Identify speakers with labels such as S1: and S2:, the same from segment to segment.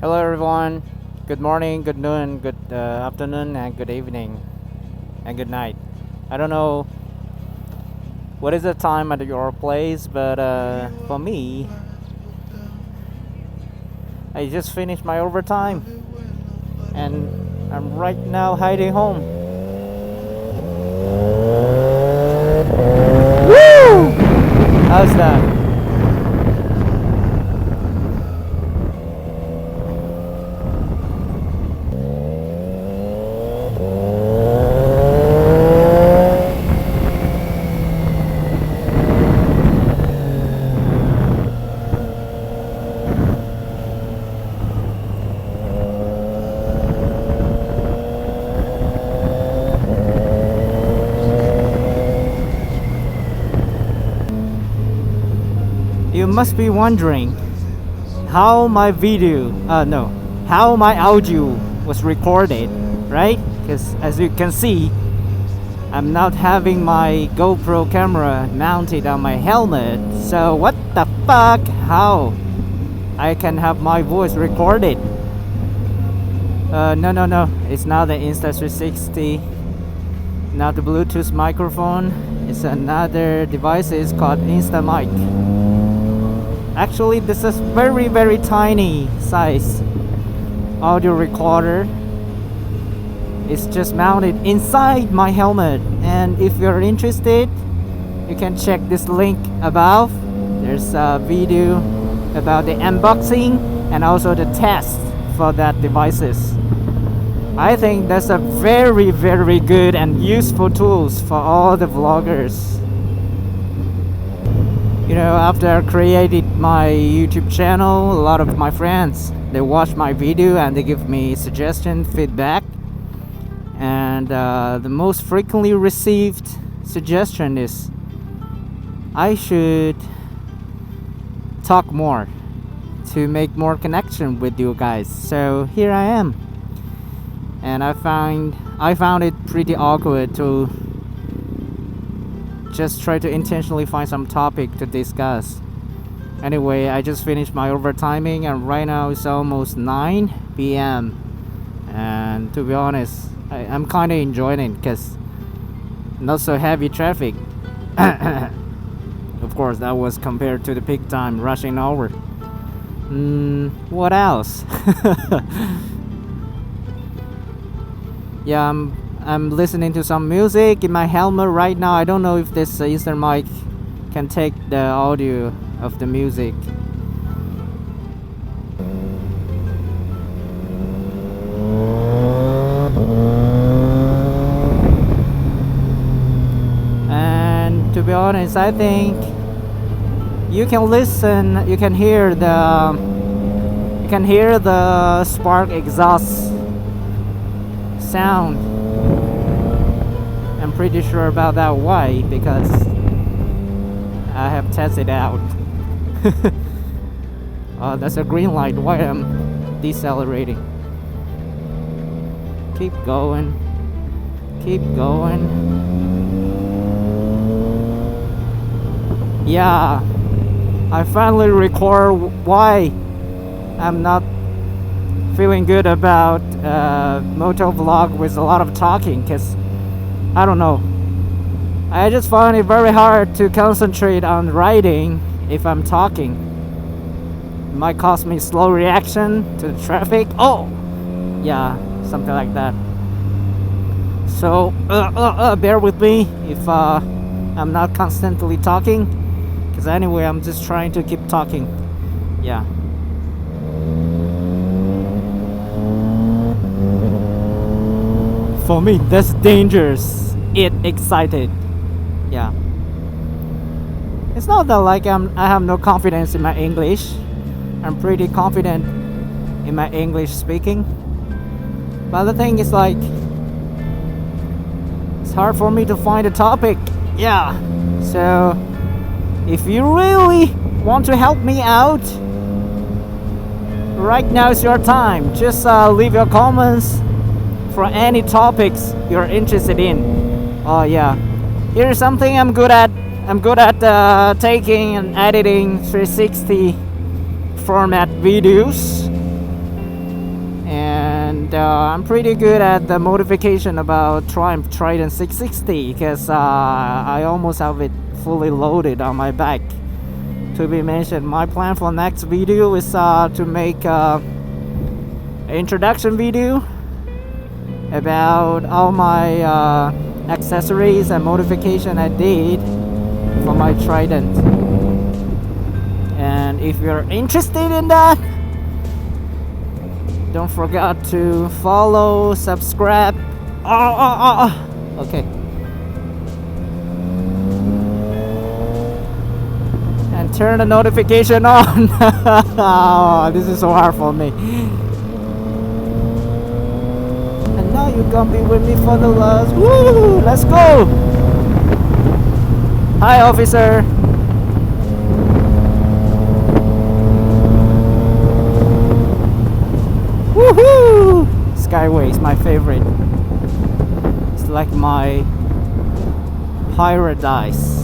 S1: Hello everyone. Good morning, good noon, good afternoon, and good evening, and good night. I don't know what is the time at your place, but for me, I just finished my overtime, and I'm right now heading home. Woo! How's that? You must be wondering how my how my audio was recorded, right? Because as you can see, I'm not having my GoPro camera mounted on my helmet. So what the fuck? How I can have my voice recorded? No. It's not the Insta360, not the Bluetooth microphone. It's another device. It's called InstaMic. Actually, this is very tiny size audio recorder. It's just mounted inside my helmet, and if you're interested, you can check this link above. There's a video about the unboxing and also the test for that devices. I think that's a very good and useful tools for all the vloggers. You know, after I created my YouTube channel, a lot of my friends, they watch my video and they give me suggestion, feedback. And the most frequently received suggestion is I should talk more to make more connection with you guys. So here I am. And I found it pretty awkward to just try to intentionally find some topic to discuss. Anyway, I just finished my overtiming, and right now it's almost 9 p.m. And to be honest, I'm kind of enjoying it because not so heavy traffic. Of course, that was compared to the peak time rushing hour. What else? Yeah, I'm listening to some music in my helmet right now. I don't know if this Eastern mic can take the audio of the music. And to be honest, I think you can listen, you can hear the spark exhaust sound. I'm pretty sure about that. Why? Because I have tested out. That's a green light. Why I'm decelerating? Keep going. Yeah, I finally record why I'm not feeling good about Motovlog with a lot of talking, because I don't know, I just find it very hard to concentrate on writing if I'm talking. It might cause me slow reaction to the traffic. Oh yeah, something like that. So bear with me if I'm not constantly talking, because anyway I'm just trying to keep talking. Yeah. For me, that's dangerous. It excited. Yeah. It's not that like I have no confidence in my English. I'm pretty confident in my English speaking. But the thing is like, it's hard for me to find a topic. Yeah. So, if you really want to help me out, right now is your time. Just leave your comments for any topics you're interested in. Oh yeah, here's something I'm good at. I'm good at taking and editing 360 format videos. I'm pretty good at the modification about Triumph Trident 660 because I almost have it fully loaded on my back. To be mentioned, my plan for next video is to make an introduction video about all my accessories and modification I did for my Trident. And if you're interested in that, don't forget to follow, subscribe. Okay. And turn the notification on. Oh, this is so hard for me. And now you're gonna be with me for the last. Woo! Let's go. Hi, officer. Woohoo! Skyway is my favorite. It's like my paradise.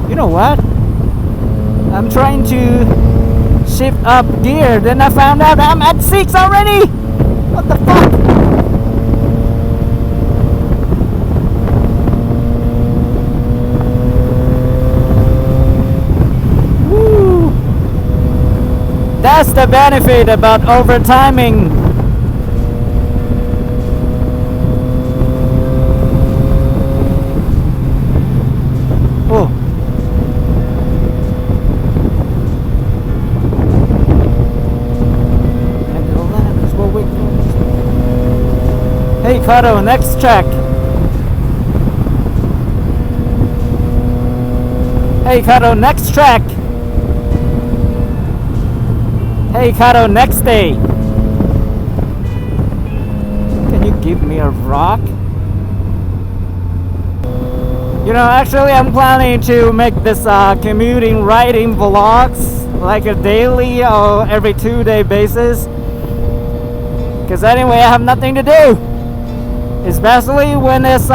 S1: You know what? I'm trying to shift up gear, then I found out I'm at 6 already! What the fuck? Woo! That's the benefit about overtiming. Oh. Hey Kato, next track. Hey Kato, next track. Hey Kato, next day. Can you give me a rock? You know, actually I'm planning to make this commuting riding vlogs like a daily or every 2-day basis. Because anyway, I have nothing to do. Especially when it's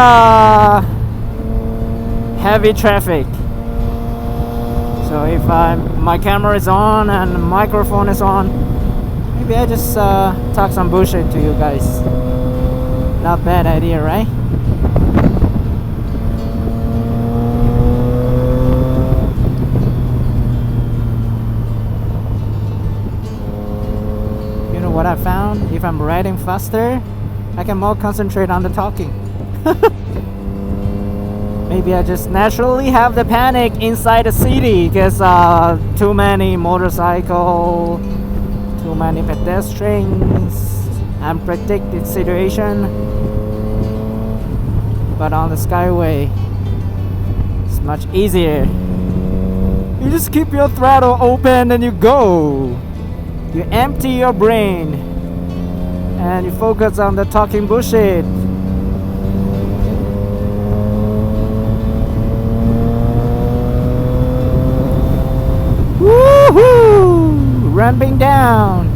S1: heavy traffic. So if my camera is on and the microphone is on, maybe I just talk some bullshit to you guys. Not bad idea, right? You know what I found? If I'm riding faster, I can more concentrate on the talking. Maybe I just naturally have the panic inside the city because too many motorcycle, too many pedestrians, unpredicted situation. But on the skyway, it's much easier. You just keep your throttle open and you go. You empty your brain and you focus on the talking bullshit. Woohoo! Ramping down.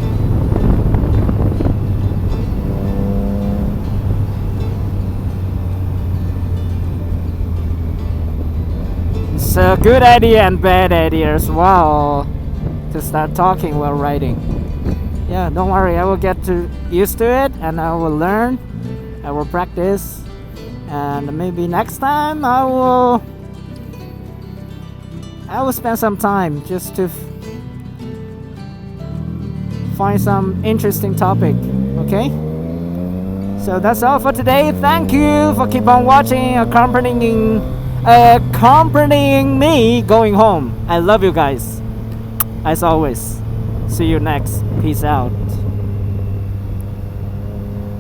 S1: It's a good idea and bad idea as well to start talking while riding. Yeah, don't worry, I will get used to it and I will learn, I will practice, and maybe next time I will spend some time just to find some interesting topic, okay? So that's all for today. Thank you for keep on watching, accompanying me going home. I love you guys, as always. See you next. Peace out.